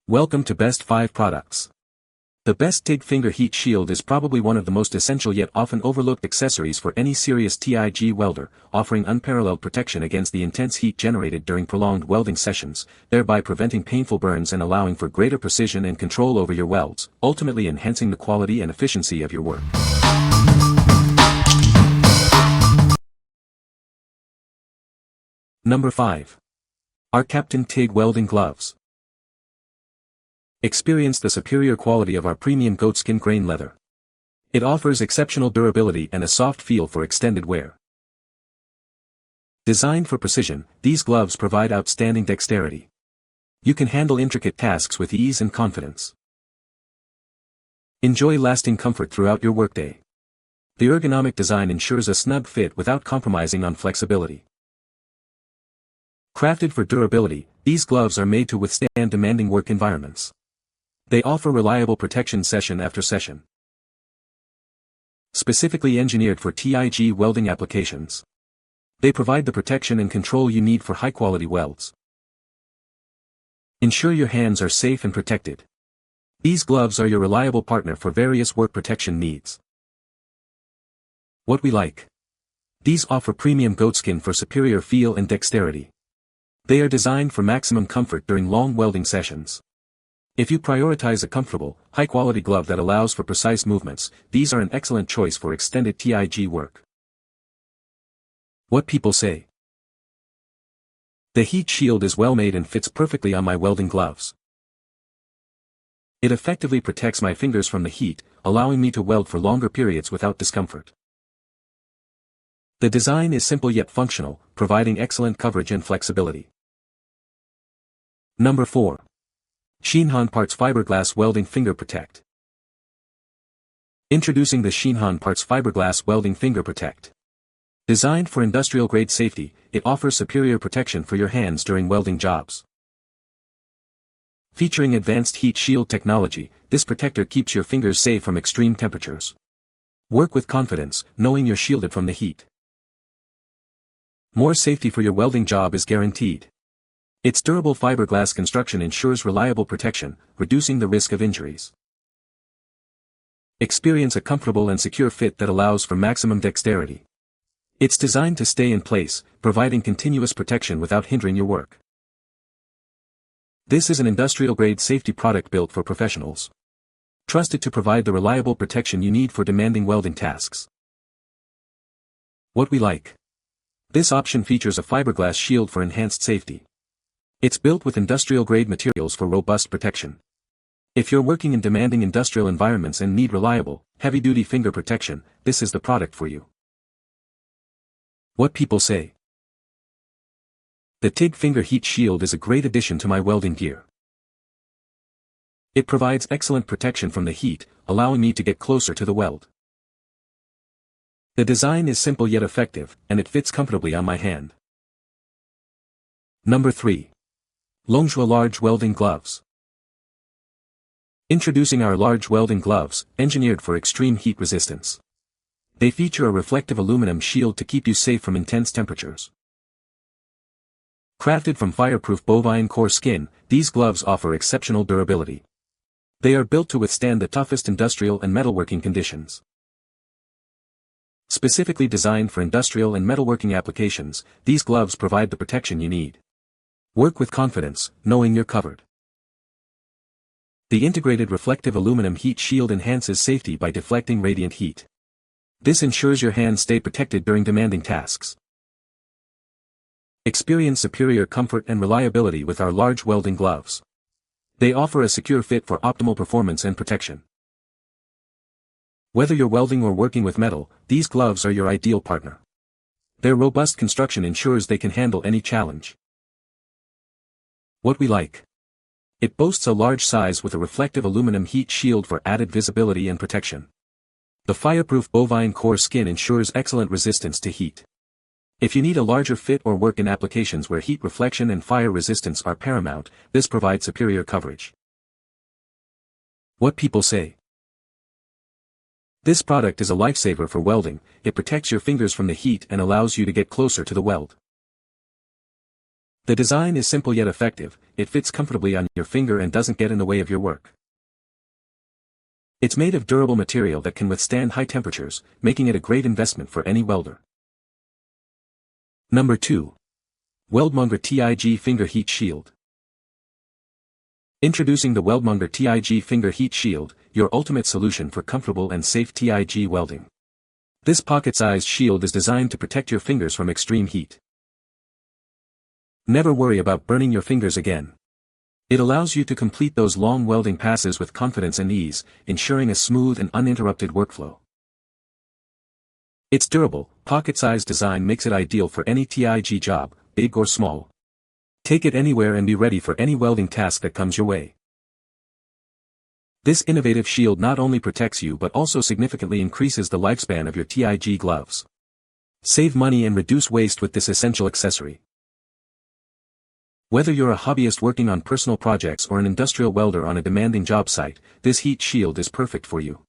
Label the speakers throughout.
Speaker 1: Welcome to Best 5 Products. The best Tig Finger Heat Shield is probably one of the most essential yet often overlooked accessories for any serious TIG welder, offering unparalleled protection against the intense heat generated during prolonged welding sessions, thereby preventing painful burns and allowing for greater precision and control over your welds, ultimately enhancing the quality and efficiency of your work. Number 5. ARCCAPTAIN TIG Welding Gloves. Experience the superior quality of our premium goatskin grain leather. It offers exceptional durability and a soft feel for extended wear. Designed for precision, these gloves provide outstanding dexterity. You can handle intricate tasks with ease and confidence. Enjoy lasting comfort throughout your workday. The ergonomic design ensures a snug fit without compromising on flexibility. Crafted for durability, these gloves are made to withstand demanding work environments. They offer reliable protection session after session. Specifically engineered for TIG welding applications. They provide the protection and control you need for high-quality welds. Ensure your hands are safe and protected. These gloves are your reliable partner for various work protection needs. What we like. These offer premium goatskin for superior feel and dexterity. They are designed for maximum comfort during long welding sessions. If you prioritize a comfortable, high-quality glove that allows for precise movements, these are an excellent choice for extended TIG work. What people say. The heat shield is well made and fits perfectly on my welding gloves. It effectively protects my fingers from the heat, allowing me to weld for longer periods without discomfort. The design is simple yet functional, providing excellent coverage and flexibility. Number 4. Xinhan Parts Fibreglass Welding Finger Protect. Introducing the Xinhan Parts Fibreglass Welding Finger Protect. Designed for industrial-grade safety, it offers superior protection for your hands during welding jobs. Featuring advanced heat shield technology, this protector keeps your fingers safe from extreme temperatures. Work with confidence, knowing you're shielded from the heat. More safety for your welding job is guaranteed. Its durable fiberglass construction ensures reliable protection, reducing the risk of injuries. Experience a comfortable and secure fit that allows for maximum dexterity. It's designed to stay in place, providing continuous protection without hindering your work. This is an industrial-grade safety product built for professionals. Trusted to provide the reliable protection you need for demanding welding tasks. What we like. This option features a fiberglass shield for enhanced safety. It's built with industrial-grade materials for robust protection. If you're working in demanding industrial environments and need reliable, heavy-duty finger protection, this is the product for you. What people say. The Tig Finger Heat Shield is a great addition to my welding gear. It provides excellent protection from the heat, allowing me to get closer to the weld. The design is simple yet effective, and it fits comfortably on my hand. Number 3. Longzhuo Large Welding Gloves. Introducing our large welding gloves, engineered for extreme heat resistance. They feature a reflective aluminum shield to keep you safe from intense temperatures. Crafted from fireproof bovine core skin, these gloves offer exceptional durability. They are built to withstand the toughest industrial and metalworking conditions. Specifically designed for industrial and metalworking applications, these gloves provide the protection you need. Work with confidence, knowing you're covered. The integrated reflective aluminum heat shield enhances safety by deflecting radiant heat. This ensures your hands stay protected during demanding tasks. Experience superior comfort and reliability with our large welding gloves. They offer a secure fit for optimal performance and protection. Whether you're welding or working with metal, these gloves are your ideal partner. Their robust construction ensures they can handle any challenge. What we like. It boasts a large size with a reflective aluminum heat shield for added visibility and protection. The fireproof bovine core skin ensures excellent resistance to heat. If you need a larger fit or work in applications where heat reflection and fire resistance are paramount, this provides superior coverage. What people say. This product is a lifesaver for welding. It protects your fingers from the heat and allows you to get closer to the weld. The design is simple yet effective, it fits comfortably on your finger and doesn't get in the way of your work. It's made of durable material that can withstand high temperatures, making it a great investment for any welder. Number 2. Weldmonger Tig Finger Heat Shield. Introducing the Weldmonger Tig Finger Heat Shield, your ultimate solution for comfortable and safe TIG welding. This pocket-sized shield is designed to protect your fingers from extreme heat. Never worry about burning your fingers again. It allows you to complete those long welding passes with confidence and ease, ensuring a smooth and uninterrupted workflow. Its durable, pocket-sized design makes it ideal for any TIG job, big or small. Take it anywhere and be ready for any welding task that comes your way. This innovative shield not only protects you but also significantly increases the lifespan of your TIG gloves. Save money and reduce waste with this essential accessory. Whether you're a hobbyist working on personal projects or an industrial welder on a demanding job site, this heat shield is perfect for you.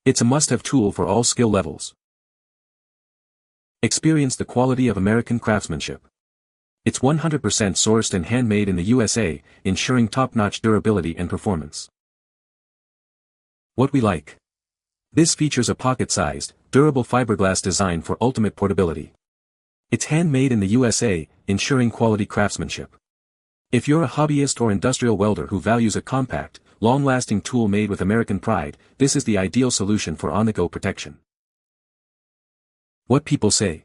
Speaker 1: It's a must-have tool for all skill levels. Experience the quality of American craftsmanship. It's 100% sourced and handmade in the USA, ensuring top-notch durability and performance. What we like. This features a pocket-sized, durable fiberglass design for ultimate portability. It's handmade in the USA, ensuring quality craftsmanship. If you're a hobbyist or industrial welder who values a compact, long-lasting tool made with American pride, this is the ideal solution for on-the-go protection. What people say.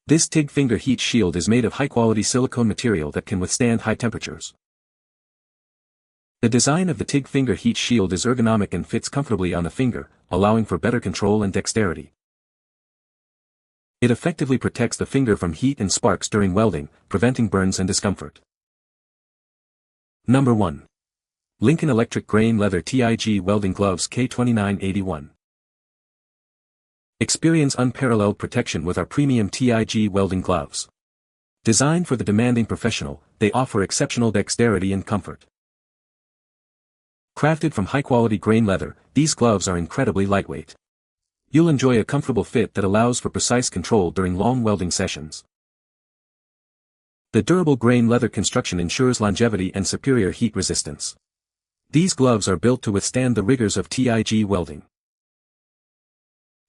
Speaker 1: This Tig Finger Heat Shield is made of high-quality silicone material that can withstand high temperatures. The design of the Tig Finger Heat Shield is ergonomic and fits comfortably on the finger, allowing for better control and dexterity. It effectively protects the finger from heat and sparks during welding, preventing burns and discomfort. Number 1. Lincoln Electric Grain Leather TIG Welding Gloves K2981. Experience unparalleled protection with our premium TIG welding gloves. Designed for the demanding professional, they offer exceptional dexterity and comfort. Crafted from high-quality grain leather, these gloves are incredibly lightweight. You'll enjoy a comfortable fit that allows for precise control during long welding sessions. The durable grain leather construction ensures longevity and superior heat resistance. These gloves are built to withstand the rigors of TIG welding.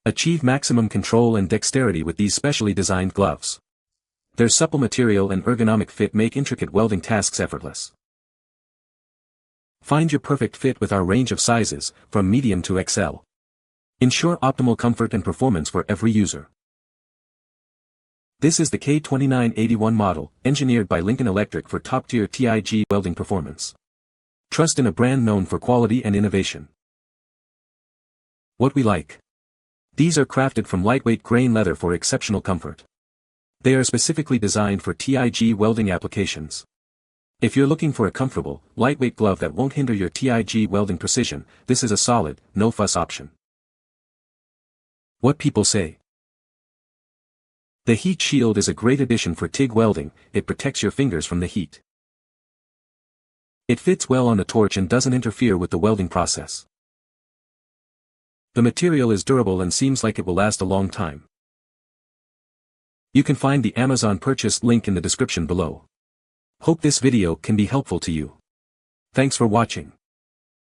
Speaker 1: Achieve maximum control and dexterity with these specially designed gloves. Their supple material and ergonomic fit make intricate welding tasks effortless. Find your perfect fit with our range of sizes, from medium to XL. Ensure optimal comfort and performance for every user. This is the K2981 model, engineered by Lincoln Electric for top-tier TIG welding performance. Trust in a brand known for quality and innovation. What we like. These are crafted from lightweight grain leather for exceptional comfort. They are specifically designed for TIG welding applications. If you're looking for a comfortable, lightweight glove that won't hinder your TIG welding precision, this is a solid, no-fuss option. What people say. The heat shield is a great addition for TIG welding, it protects your fingers from the heat. It fits well on the torch and doesn't interfere with the welding process. The material is durable and seems like it will last a long time. You can find the Amazon purchase link in the description below. Hope this video can be helpful to you. Thanks for watching.